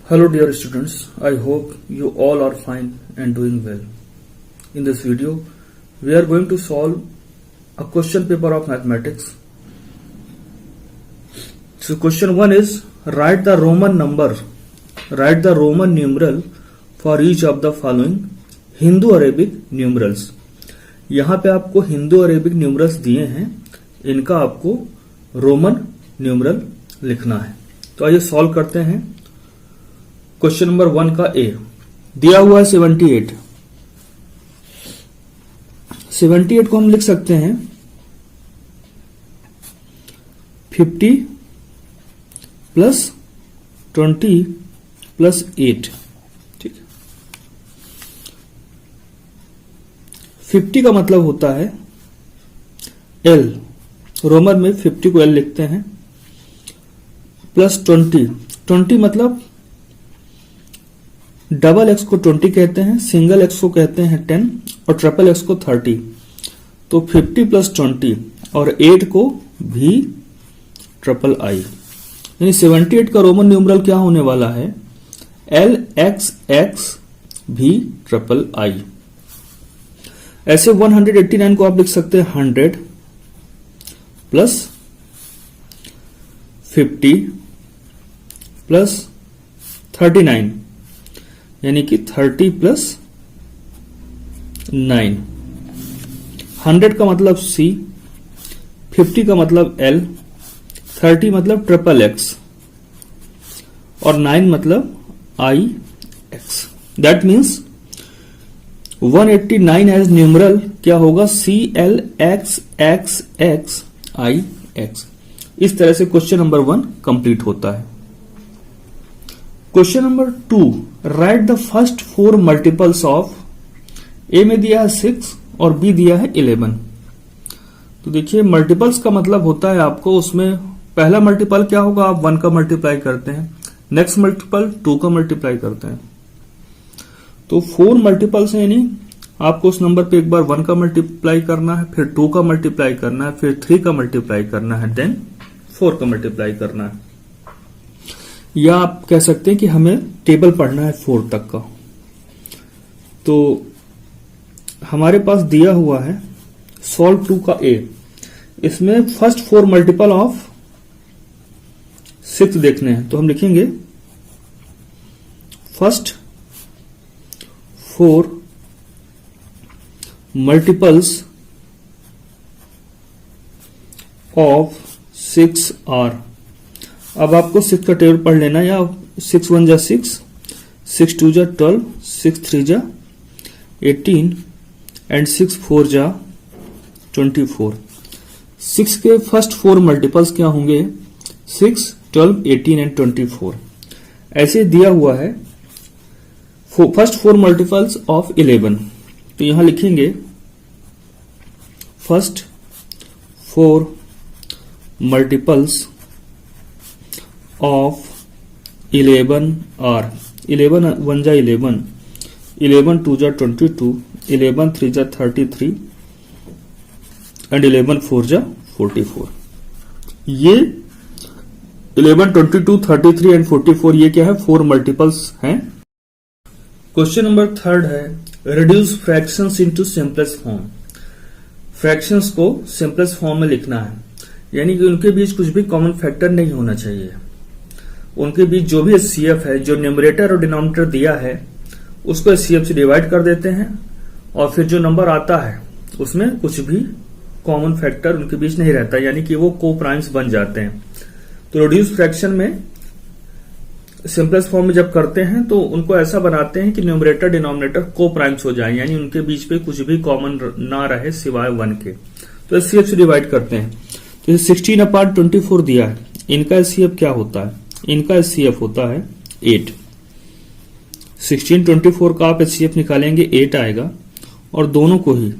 Hello dear students, I hope you all are fine and doing well. In this video, we are going to solve a question paper of mathematics. So question 1 is, write the Roman numeral for each of the following Hindu Arabic numerals. यहाँ पे आपको Hindu Arabic numerals दिए हैं, इनका आपको Roman numeral लिखना है. तो आइए सॉल्व करते हैं. क्वेश्चन नंबर 1 का ए दिया हुआ है 78. 78 को हम लिख सकते हैं 50 प्लस 20 प्लस 8. ठीक है. 50 का मतलब होता है L, रोमन में 50 को L लिखते हैं, प्लस 20 मतलब डबल एक्स को 20 कहते हैं, सिंगल एक्स को कहते हैं 10 और ट्रिपल एक्स को 30. तो 50 प्लस 20 और 8 को भी ट्रिपल आई, यानी 78 का रोमन न्यूमरल क्या होने वाला है? एल एक्स एक्स भी ट्रिपल आई. ऐसे 189 को आप लिख सकते हैं 100 प्लस 50 प्लस 39, यानी कि 30 प्लस 9. 100 का मतलब C, 50 का मतलब L, 30 मतलब ट्रिपल एक्स और 9 मतलब I X. That means 189 as numeral क्या होगा? CL X X X I X. इस तरह से क्वेश्चन नंबर 1 कंप्लीट होता है. Question number 2, write the first 4 multiples of. A में दिया है 6 और बी दिया है 11. तो देखिए मल्टीपल्स का मतलब होता है आपको, उसमें पहला मल्टीपल क्या होगा? आप 1 का मल्टीप्लाई करते हैं, नेक्स्ट मल्टीपल 2 का मल्टीप्लाई करते हैं. तो 4 मल्टीपल्स है, यानी आपको उस नंबर पे एक बार 1 का मल्टीप्लाई करना है, फिर 2 का मल्टीप्लाई करना है, फिर 3 का मल्टीप्लाई करना है, देन 4 का मल्टीप्लाई करना है. या आप कह सकते हैं कि हमें टेबल पढ़ना है 4 तक का. तो हमारे पास दिया हुआ है सॉल्व 2 का ए. इसमें फर्स्ट 4 मल्टीपल ऑफ 6 देखने हैं. तो हम लिखेंगे फर्स्ट 4 मल्टीपल्स ऑफ 6 आर. अब आपको 6 का टेबल पढ़ लेना, या 6 1 जा 6, 6 2 जा 12, 6 3 जा 18 एंड 6 4 जा 24. 6 के फर्स्ट 4 मल्टीपल्स क्या होंगे? 6 12 18 एंड 24. ऐसे दिया हुआ है फर्स्ट 4 मल्टीपल्स ऑफ 11. तो यहां लिखेंगे फर्स्ट 4 मल्टीपल्स ऑफ 11 आर. 11 1 जा 11, 11 2 जा 22, 11 3 जा 33 एंड 11 4 जा 44. ये 11 22 33 एंड 44 ये क्या है? 4 मल्टीपल्स हैं. क्वेश्चन नंबर 3 है, reduce fractions into simplest form. Fractions को सिंपलेस्ट फॉर्म में लिखना है, यानी कि उनके बीच कुछ भी कॉमन फैक्टर नहीं होना चाहिए. उनके बीच जो भी एचसीएफ है, जो न्यूमरेटर और डिनोमिनेटर दिया है, उसको एचसीएफ से डिवाइड कर देते हैं और फिर जो नंबर आता है उसमें कुछ भी कॉमन फैक्टर उनके बीच नहीं रहता, यानी कि वो को प्राइम्स बन जाते हैं. तो रिड्यूस फ्रैक्शन में सिंपलेस्ट फॉर्म में जब करते हैं तो उनको ऐसा बनाते हैं कि न्यूमरेटर डिनोमिनेटर को प्राइम्स हो जाए, यानी उनके बीच पे कुछ भी कॉमन ना रहे सिवाय 1 के. तो एचसीएफ से डिवाइड करते हैं. तो 16 अपार्ट 24 दिया है, इनका एचसीएफ क्या होता है? इनका एचसीएफ होता है 8. 16 24 का आप एचसीएफ निकालेंगे 8 आएगा और दोनों को ही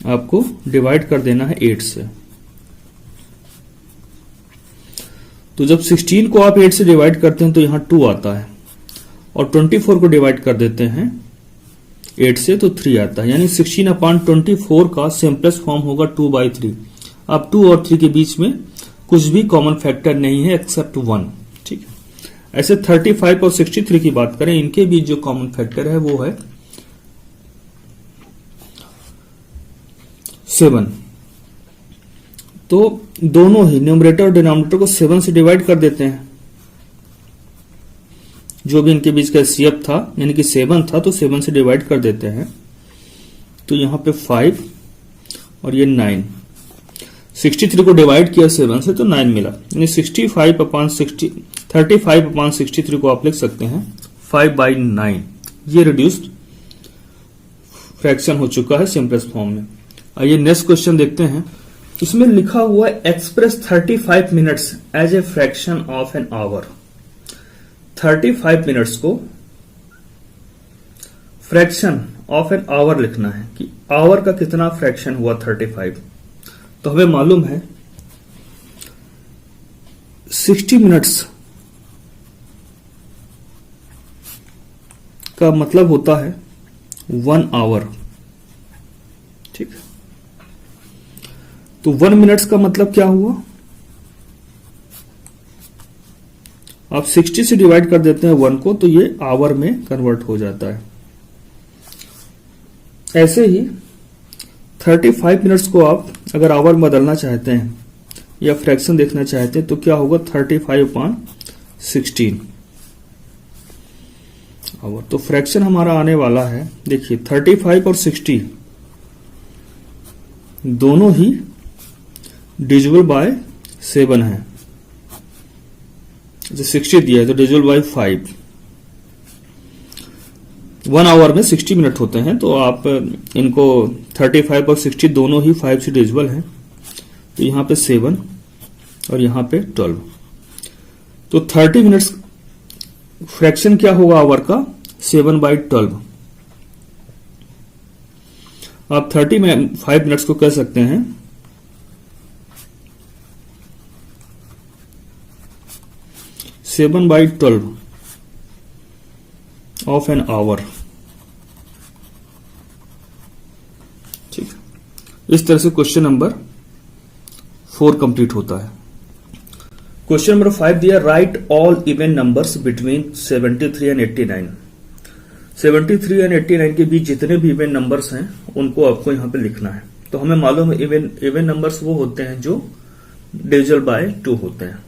आपको डिवाइड कर देना है 8 से. तो जब 16 को आप 8 से डिवाइड करते हैं तो यहां 2 आता है और 24 को डिवाइड कर देते हैं 8 से तो 3 आता है, यानी 16 अपान 24 का सिंपलेस्ट फॉर्म होगा 2/3. अब 2 और 3 के बीच में कुछ भी कॉमन फैक्टर नहीं है एक्सेप्ट 1. ठीक है. ऐसे 35 और 63 की बात करें, इनके बीच जो कॉमन फैक्टर है वो है 7। तो दोनों ही न्यूमरेटर और डिनोमिनेटर को 7 से डिवाइड कर देते हैं। जो भी इनके बीच का एचसीएफ था यानी कि 7 था तो 7 से डिवाइड कर देते हैं। तो यहां पे 5 और ये 9, 63 को डिवाइड किया 7 से तो 9 मिला, यानी 35/63 को आप लिख सकते हैं 5/9। ये रिड्यूस्ड फ्रैक्शन हो चुका है सिंपलेस्ट फॉर्म में। आइए नेक्स्ट क्वेश्चन देखते हैं। इसमें लिखा हुआ है express 35 minutes as a fraction of an hour. 35 minutes को फ्रैक्शन ऑफ एन आवर लिखना है कि आवर का कितना फ्रैक्शन हुआ 35। तो हमें मालूम है 60 मिनट्स का मतलब होता है 1 आवर, ठीक। तो 1 मिनट्स का मतलब क्या हुआ, आप 60 से डिवाइड कर देते हैं 1 को तो ये आवर में कन्वर्ट हो जाता है। ऐसे ही 35 मिनट्स को आप अगर आवर में बदलना चाहते हैं या फ्रैक्शन देखना चाहते हैं तो क्या होगा 35/16 आवर। तो फ्रैक्शन हमारा आने वाला है, देखिए 35 और 60 दोनों ही डिविजिबल बाय 7 है। 60 दिया है तो डिविजिबल बाय 5। 1 आवर में 60 मिनट होते हैं तो आप इनको 35 और 60 दोनों ही 5 से डिविजिबल हैं। तो यहां पे 7 और यहां पे 12। तो 30 मिनट्स फ्रैक्शन क्या होगा आवर का 7/12। आप 35 मिनट्स को कह सकते हैं 7/12 ऑफ एन आवर, ठीक। इस तरह से क्वेश्चन नंबर 4 कंप्लीट होता है। क्वेश्चन नंबर 5 दिया, right all even numbers between 73 and 89। 73 and 89 के बीच जितने भी इवन नंबर्स हैं उनको आपको यहां पे लिखना है। तो हमें मालूम है इवन नंबर्स वो होते हैं जो डिविजिबल बाय 2 होते हैं।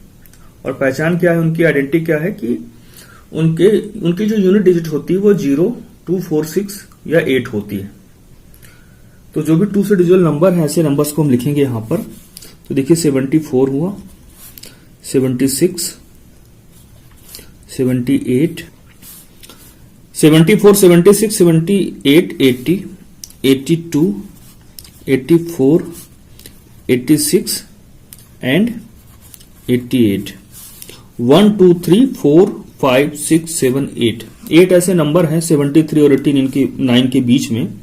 और पहचान क्या है, उनकी आइडेंटिटी क्या है कि उनकी जो यूनिट डिजिट होती है वो 0, 2, 4, 6 या 8 होती है। तो जो भी 2 से डिविजिबल नंबर है ऐसे नंबर्स को हम लिखेंगे यहां पर। तो देखिए 74 हुआ, 76, 78, 74, 76, 78, 80, 82, 84, 86 एंड 88। 1, 2, 3, 4, 5, 6, 7, 8। 8 ऐसे नंबर हैं 73 और 18 इनके 9 के बीच में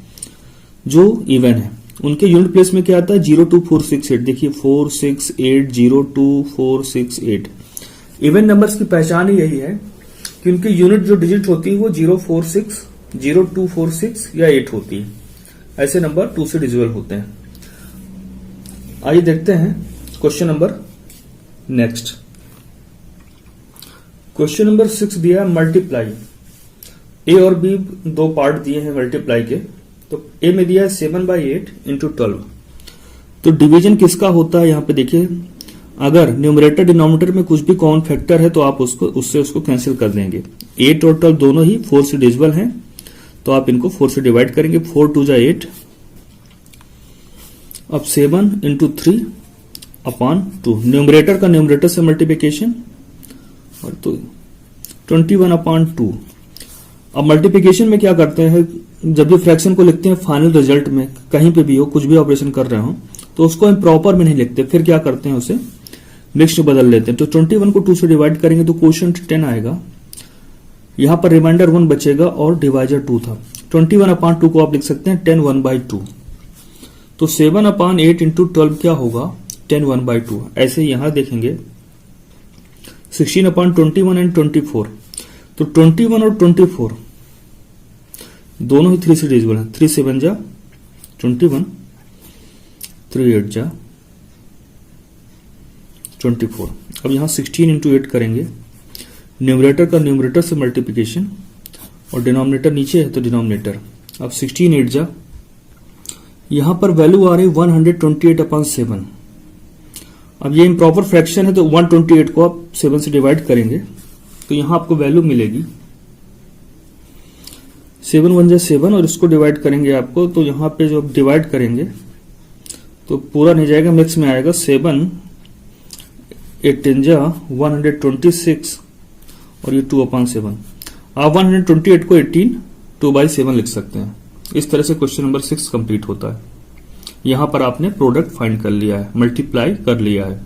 जो इवन है। उनके यूनिट प्लेस में क्या आता है 0, 2, 4, 6, 8। देखिए 4, 6, 8, 0, 2, 4, 6, 8। इवन नंबर्स की पहचान ही यही है कि उनकी यूनिट जो डिजिट होती है वो 0, 4, 6, 0, 2, 4, 6 या 8 होती है। ऐसे नंबर 2 से डिविजिबल होते हैं। आइए देखते हैं question number next. Question number 6 दिया मल्टीप्लाई। ए और बी 2 पार्ट दिए हैं मल्टीप्लाई के। तो ए में दिया है 7/8 इंटू 12। तो डिवीजन किसका होता है यहां पे देखिए, अगर न्यूमरेटर डिनोमिनेटर में कुछ भी कॉमन फैक्टर है तो आप उसको कैंसिल कर देंगे। 8 और 12 दोनों ही 4 से डिविजिबल हैं तो आप इनको 4 से डिवाइड करेंगे। 4 2 जा 8। अब 7 इंटू 3/2। न्यूमरेटर का न्यूमरेटर से मल्टीप्लिकेशन और तो 21/2। अब मल्टीप्लिकेशन में क्या करते हैं, जब भी फ्रैक्शन को लिखते हैं फाइनल रिजल्ट में कहीं पे भी हो, कुछ भी ऑपरेशन कर रहे हो तो उसको हम प्रॉपर में नहीं लिखते, फिर क्या करते हैं उसे मिक्स में बदल लेते हैं। तो 21 को 2 से डिवाइड करेंगे तो क्वोशिएंट 10 आएगा। यहां पर रिमाइंडर 1 बचेगा और डिवाइजर 2 था। 21/2 को आप लिख सकते हैं 10 1/2। तो 7/8 इंटू 12 क्या होगा 10 1/2। ऐसे यहां देखेंगे 16/21 एंड 24। तो 21 और 24 दोनों ही 3 से डिविजिबल है। 3 7 जा 21, 3 8 जा 24। अब यहां 16 इंटू 8 करेंगे न्यूमरेटर का न्यूमरेटर से मल्टीप्लिकेशन और डिनोमिनेटर नीचे है तो डिनोमिनेटर। अब 16 8 जा, यहां पर वैल्यू आ रही 128/7। अब ये इम्प्रॉपर फ्रैक्शन है तो 128 को आप 7 से डिवाइड करेंगे तो यहां आपको वैल्यू मिलेगी 7 1 7 और इसको डिवाइड करेंगे आपको तो यहां पे जो आप डिवाइड करेंगे तो पूरा नहीं जाएगा, मिक्स में आएगा। 7 8 10 जा 126 और ये 2/7। आप 128 को 18 2/7 लिख सकते हैं। इस तरह से क्वेश्चन नंबर 6 कंप्लीट होता है। यहां पर आपने प्रोडक्ट फाइंड कर लिया है, मल्टीप्लाई कर लिया है।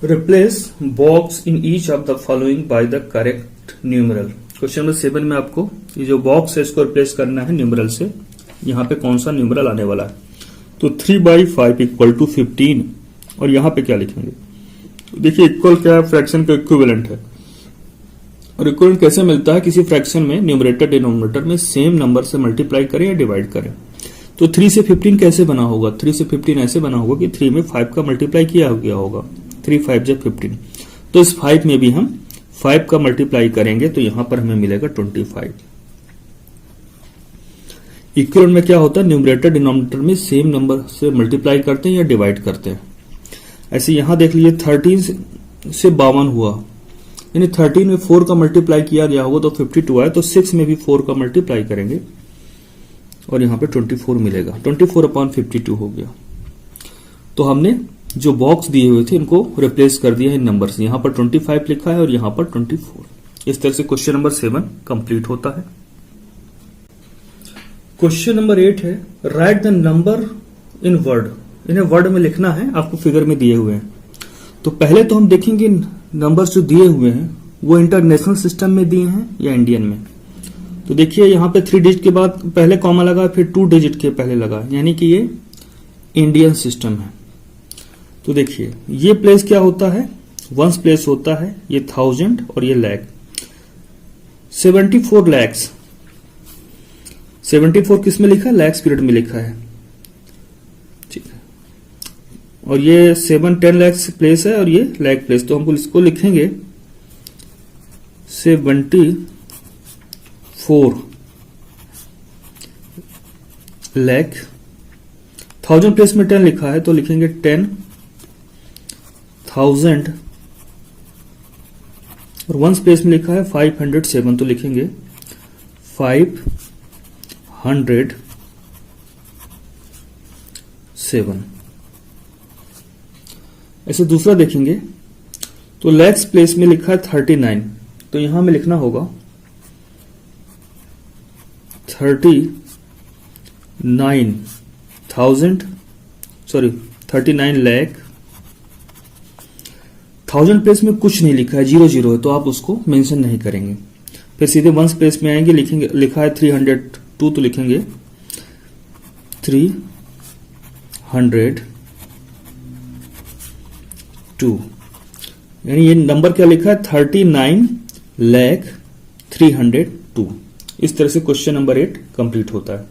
Replace box in each of the following by the correct numeral. Question number 7 में आपको ये जो बॉक्स है इसको रिप्लेस करना है न्यूमरल से। यहां पे कौन सा न्यूमरल आने वाला है, तो 3/5 इक्वल टू 15 और यहां पे क्या लिखेंगे, तो देखिए इक्वल क्या है, फ्रैक्शन का इक्विवेलेंट है। और इक्विवेलेंट कैसे मिलता है, किसी फ्रैक्शन में न्यूमरेटर डिनोमिनेटर में सेम नंबर से मल्टीप्लाई करें या डिवाइड करें। तो 3 से 15 कैसे बना होगा, 3 से 15 ऐसे बना होगा कि 3 में 5 का मल्टीप्लाई किया गया होगा, 3 5 जा 15। तो इस 5 में भी हम 5 का मल्टीप्लाई करेंगे तो यहां पर हमें मिलेगा 25। इक्विवेलेंट में क्या होता है, न्यूमरेटर डिनोमिनेटर में सेम नंबर से मल्टीप्लाई करते हैं या डिवाइड करते हैं। ऐसे यहां देख लीजिए 13 से 52 हुआ, यानी 13 में 4 का मल्टीप्लाई किया गया होगा तो 52 आया, तो 6 में भी 4 का मल्टीप्लाई करेंगे और यहां पे 24 मिलेगा, 24/52 हो गया। तो हमने जो बॉक्स दिए हुए थे इनको रिप्लेस कर दिया है इन नंबर से। यहां पर 25 लिखा है और यहां पर 24। इस तरह से क्वेश्चन नंबर 7 कंप्लीट होता है। क्वेश्चन नंबर 8 है, right the number in word. इन्हें वर्ड में लिखना है, आपको फिगर में दिए हुए हैं। तो पहले तो हम देखेंगे नंबर्स जो दिए हुए हैं वो इंटरनेशनल सिस्टम में दिए हैं या इंडियन में। तो देखिए यहां पे 3 डिजिट के बाद पहले कॉमा लगा, फिर 2 डिजिट के पहले लगा, यानी कि ये इंडियन सिस्टम है। तो देखिए ये प्लेस क्या होता है, वंस प्लेस होता है, ये 1000 और ये लाख। 74 लैक्स, 74 किस में लिखा है, लैक्स पीरियड में लिखा है, ठीक है। और ये 7-10 लैक्स प्लेस है और ये लाख प्लेस, तो हमको इसको लिखेंगे 74 लाख। 1000 प्लेस में 10 लिखा है तो लिखेंगे 10,000 और वंस प्लेस में लिखा है 507 तो लिखेंगे 507। ऐसे दूसरा देखेंगे तो लैक्स प्लेस में लिखा है 39 तो यहां में लिखना होगा 39 लाख। 1000 प्लेस में कुछ नहीं लिखा है, 00 है, तो आप उसको मेंशन नहीं करेंगे। फिर सीधे वंस प्लेस में आएंगे, लिखेंगे, लिखा है 302 तो लिखेंगे 302, यानी ये नंबर क्या लिखा है 39,302। इस तरह से क्वेश्चन नंबर 8 कंप्लीट होता है।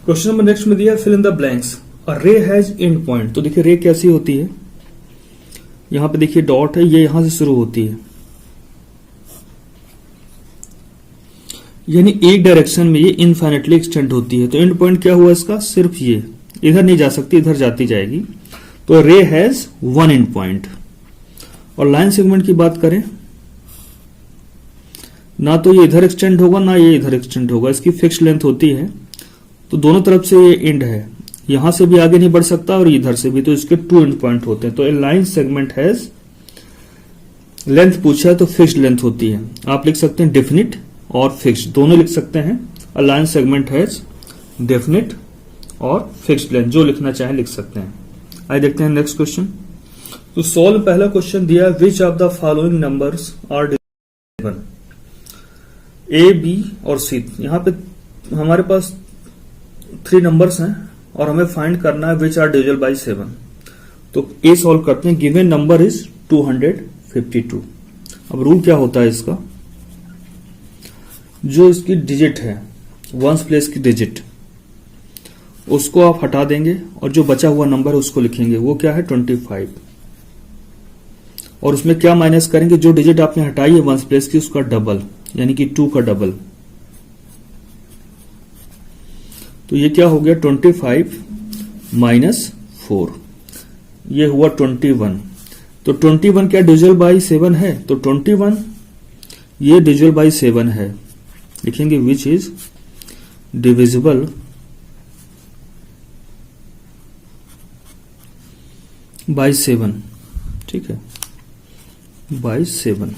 क्वेश्चन नंबर नेक्स्ट में दिया फिल इन द ब्लैंक्स, अ रे हैज एंड पॉइंट। तो देखिए रे कैसी होती है, यहां पे देखिए डॉट है, ये यहां से शुरू होती है, यानी एक डायरेक्शन में ये इनफाइनेटली एक्सटेंड होती है। तो एंड पॉइंट क्या हुआ इसका, सिर्फ ये, इधर नहीं जा सकती, इधर जाती जाएगी। तो रे हैज 1 एंड पॉइंट। और लाइन सेगमेंट की बात करें, ना तो ये इधर एक्सटेंड होगा ना ये इधर एक्सटेंड होगा, इसकी फिक्स्ड लेंथ होती है, तो दोनों तरफ से ये एंड है, यहां से भी आगे नहीं बढ़ सकता और इधर से भी, तो इसके 2 एंड पॉइंट होते हैं। तो ए लाइन सेगमेंट हैज, लेंथ पूछा है तो फिक्स्ड लेंथ होती है, आप लिख सकते हैं डेफिनिट और फिक्स्ड, दोनों लिख सकते हैं। A line segment has definite और फिक्स्ड लेंथ, जो लिखना चाहे लिख सकते हैं। आइए देखते हैं नेक्स्ट क्वेश्चन। तो सॉल्व पहला क्वेश्चन दिया, which of the following numbers are divisible, A B और सी। यहां पे हमारे पास 3 नंबर्स हैं और हमें फाइंड करना है विच आर डिविजिबल बाय 7। तो ए सॉल्व करते हैं, गिवन नंबर इज 252। अब रूल क्या होता है इसका, जो इसकी डिजिट है, वंस प्लेस की डिजिट, उसको आप हटा देंगे और जो बचा हुआ नंबर है उसको लिखेंगे, वो क्या है 25। और उसमें क्या माइनस करेंगे, जो डिजिट आपने हटाई है वंस प्लेस की उसका डबल, यानी कि 2 का डबल। तो ये क्या हो गया 25 माइनस 4, ये हुआ 21। तो 21 क्या डिविजिबल बाई 7 है, तो 21 ये डिविजिबल बाई 7 है, लिखेंगे विच इज डिविजिबल बाई 7, ठीक है, बाई 7।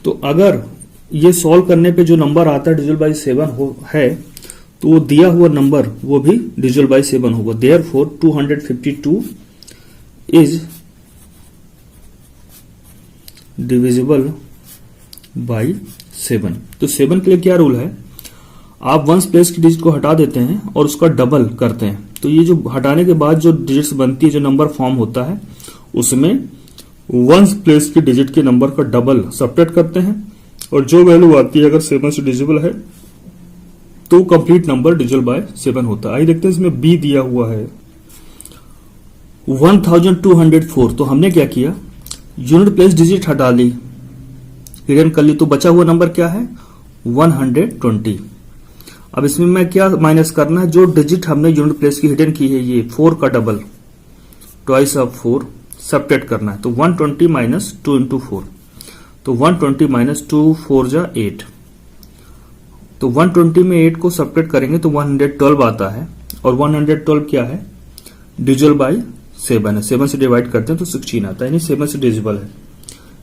तो अगर ये सॉल्व करने पे जो नंबर आता है डिविजिबल बाई 7 है, तो वो दिया हुआ नंबर वो भी डिविजिबल बाई 7 होगा। Therefore 252 is divisible by 7। तो 7 के लिए क्या रूल है, आप वंस प्लेस की डिजिट को हटा देते हैं और उसका डबल करते हैं। तो ये जो हटाने के बाद जो डिजिट्स बनती है, जो नंबर फॉर्म होता है, उसमें वंस प्लेस की डिजिट के नंबर का डबल सब्ट्रैक्ट करते हैं, और जो वैल्यू आती है अगर 7 से डिविजिबल है तो कंप्लीट नंबर डिविजिबल बाय 7 होता है। आइए देखते हैं इसमें बी दिया हुआ है 1204। तो हमने क्या किया, यूनिट प्लेस डिजिट हटा ली, हिडन कर ली, तो बचा हुआ नंबर क्या है 120। अब इसमें मैं क्या माइनस करना है, जो डिजिट हमने यूनिट प्लेस की हिडन की है ये 4 का डबल, ट्वाइस ऑफ 4 सब्ट्रैक्ट करना है। तो 120 माइनस 2 इंटू 4, तो 120 माइनस 2 4 जा 8। तो 120 में 8 को सब्ट्रैक्ट करेंगे तो 112 आता है, और 112 क्या है डिविजिबल बाई 7 है, 7 से डिवाइड करते हैं तो 16 आता है, यानी 7 से डिविजिबल है,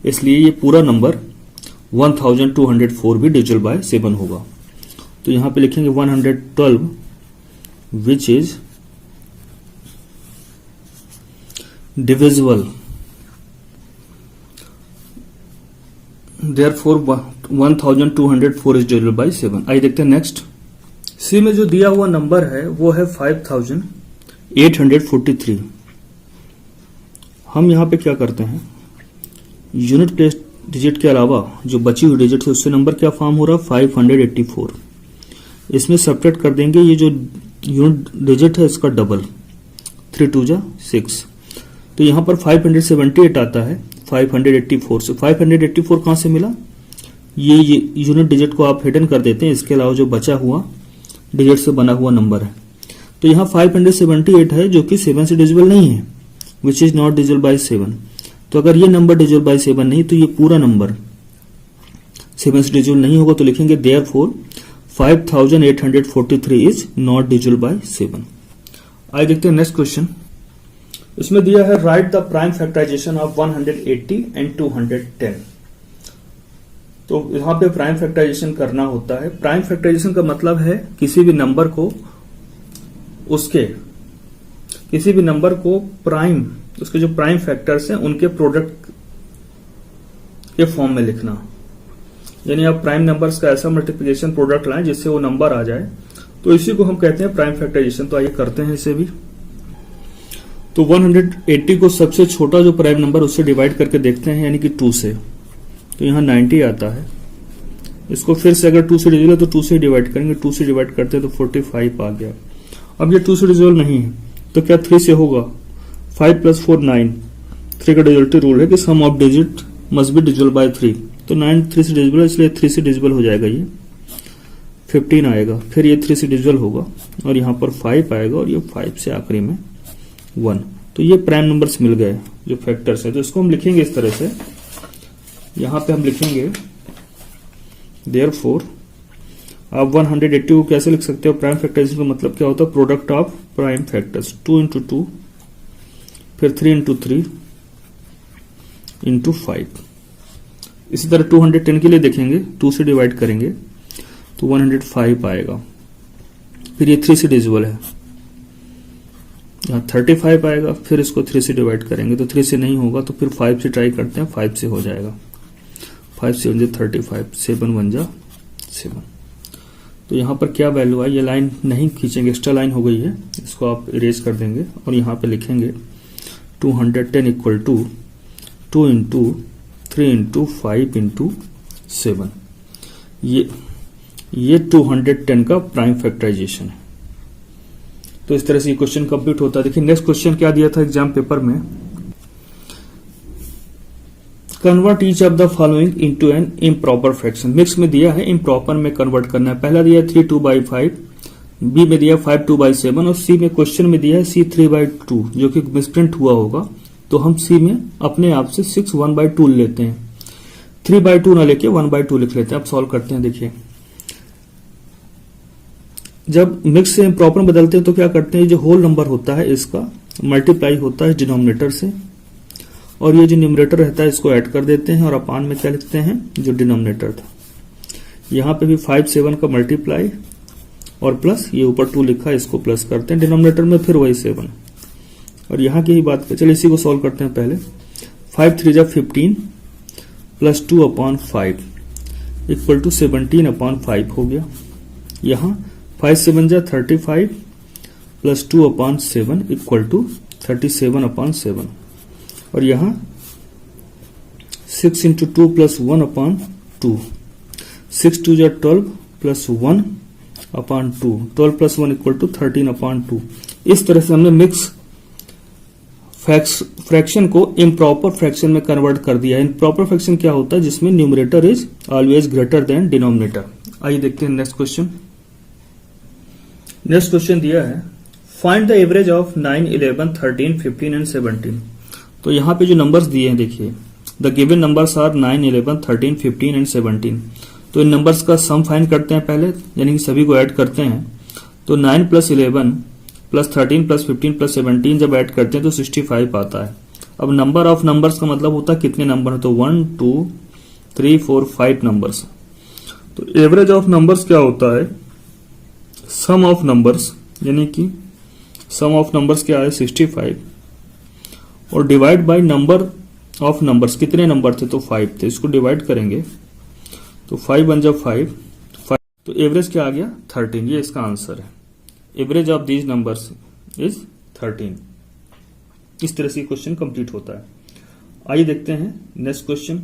इसलिए ये पूरा नंबर 1204 भी डिविजिबल बाय 7 होगा। तो यहां पे लिखेंगे 112 which is divisible, therefore 1204 is divisible by 7। आइए देखते हैं नेक्स्ट। सी में जो दिया हुआ नंबर है वो है 5843। हम यहां पे क्या करते हैं, यूनिट प्लेस डिजिट के अलावा जो बची हुई डिजिट है उससे नंबर क्या फॉर्म हो रहा है 584। इसमें सब्ट्रैक्ट कर देंगे ये जो यूनिट डिजिट है इसका डबल, 3 2 जा 6। तो यहां पर 578 आता है 584 से। 584 कहां से मिला, ये यूनिट डिजिट को आप हिडन कर देते हैं, इसके अलावा जो बचा हुआ डिजिट से बना हुआ नंबर है। तो यहाँ 578 है जो कि 7 से डिविजिबल नहीं है, which is not divisible by 7। तो अगर ये नंबर डिविजिबल बाय 7 नहीं तो ये पूरा नंबर 7 से डिविजिबल नहीं होगा। तो लिखेंगे therefore 5843 is not divisible by 7। आइए देखते हैं नेक्स्ट क्वेश्चन। इसमें दिया है right the prime factorisation of 180 and 210। तो यहां पे प्राइम फैक्टराइजेशन करना होता है। प्राइम फैक्टराइजेशन का मतलब है किसी भी नंबर को प्राइम, उसके जो प्राइम फैक्टर्स हैं उनके प्रोडक्ट के फॉर्म में लिखना। यानी आप प्राइम नंबर्स का ऐसा मल्टीप्लिकेशन प्रोडक्ट लाएं जिससे वो नंबर आ जाए, तो इसी को हम कहते हैं प्राइम फैक्टराइजेशन। तो आइए करते हैं इसे भी। तो 180 को सबसे छोटा जो प्राइम नंबर उससे डिवाइड करके देखते हैं, यानी कि 2 से। तो यहाँ 90 आता है। इसको फिर से अगर 2 से डिविजिबल है तो 2 से डिवाइड करेंगे, 2 से डिवाइड करते हैं तो 45 आ गया। अब ये 2 से डिविजिबल नहीं है तो क्या 3 से होगा, 5 + 4 9। 3 का डिविजिबिलिटी रूल है कि sum of digit must be divisible by 3। तो 9 3 से डिविजिबल है, इसलिए 3 से डिविजिबल हो जाएगा, ये 15 आएगा। फिर ये 3 से डिविजिबल होगा और यहाँ पर 5 आएगा, और ये 5 से आखिरी में 1। तो ये प्राइम नंबर्स मिल गए जो फैक्टर्स है। तो इसको हम लिखेंगे इस तरह से, यहां पे हम लिखेंगे देयरफॉर आप 180 को कैसे लिख सकते हो, प्राइम फैक्टराइजेशन का मतलब क्या होता है, प्रोडक्ट ऑफ प्राइम फैक्टर्स 2 × 2, फिर 3 × 3 × 5। इसी तरह 210 के लिए देखेंगे, 2 से डिवाइड करेंगे तो 105 आएगा। फिर ये 3 से डिविजिबल है, यहाँ 35 आएगा। फिर इसको 3 से डिवाइड करेंगे तो 3 से नहीं होगा, तो फिर 5 से ट्राई करते हैं, 5 से हो जाएगा। 5 से 1 35, 7 1 जा 7। तो यहाँ पर क्या वैल्यू है, ये लाइन नहीं खींचेंगे, एक्स्ट्रा लाइन हो गई है, इसको आप इरेज कर देंगे और यहाँ पे लिखेंगे 210 इक्वल टू 2 × 3 × 5 × 7। ये 210 का प्राइम फैक्टराइजेशन है। तो इस तरह से ये क्वेश्चन कंप्लीट होता है। देखिए नेक्स्ट क्वेश्चन क्या दिया था एग्जाम पेपर में, convert each of the following into an improper fraction. Mix में दिया है, इम्प्रॉपर में कन्वर्ट करना है। पहला दिया 3/2/5, बी में दिया 5/2/7 और सी में क्वेश्चन में दिया है C 3/2 जो कि मिसप्रिंट हुआ होगा। तो हम सी में अपने आप से 6 1/2 लेते हैं, 3/2 ना लेके 1/2 लिख लेते हैं। अब सॉल्व करते हैं। देखिए जब मिक्स से इम्प्रॉपर बदलते हैं तो क्या करते हैं, जो होल नंबर होता है इसका मल्टीप्लाई होता है डिनोमिनेटर से, और ये जो न्यूमरेटर रहता है इसको ऐड कर देते हैं और अपान में क्या लिखते हैं, जो डिनोमिनेटर था। यहां पे भी 5 7 का मल्टीप्लाई और प्लस ये ऊपर 2 लिखा है, इसको प्लस करते हैं डिनोमिनेटर में, फिर वही 7। और यहां की ही बात करें, चलिए इसी को सॉल्व करते हैं पहले। 5 3 15 प्लस 2/5 इक्वल टू 17/5 हो गया। यहां 5 7 35 प्लस 2/7 इक्वल टू 37/7। और यहां 6 into 2 plus 1/2, 6 2 12 plus 1/2, 12 plus 1 equal to 13/2। इस तरह से हमने मिक्स फ्रैक्शन को इम्प्रॉपर फ्रैक्शन में कन्वर्ट कर दिया। इम्प्रॉपर फ्रैक्शन क्या होता है, जिसमें numerator is always greater than denominator. आइए देखते हैं नेक्स्ट क्वेश्चन। नेक्स्ट क्वेश्चन दिया है, find the average of 9 11 13 15 and 17। तो यहां पे जो नंबर्स दिए हैं देखिए, the given numbers are 9 11 13 15 and 17। तो इन नंबर्स का सम फाइंड करते हैं पहले, यानी कि सभी को ऐड करते हैं। तो 9 प्लस 11 प्लस 13 प्लस 15 प्लस 17 जब ऐड करते हैं तो 65 आता है। अब नंबर ऑफ नंबर्स का मतलब होता है कितने नंबर है, तो 1 2 3 4 5 नंबर्स। तो एवरेज ऑफ नंबर्स क्या होता है, सम ऑफ नंबर्स, यानी कि सम ऑफ नंबर्स क्या है 65, और divide by number of numbers, कितने नंबर थे, तो 5 थे, इसको डिवाइड करेंगे तो 5 1 जा 5, तो एवरेज क्या आ गया 13। ये इसका आंसर है, average of these numbers is 13। इस तरह से क्वेश्चन कंप्लीट होता है। आइए देखते हैं नेक्स्ट क्वेश्चन।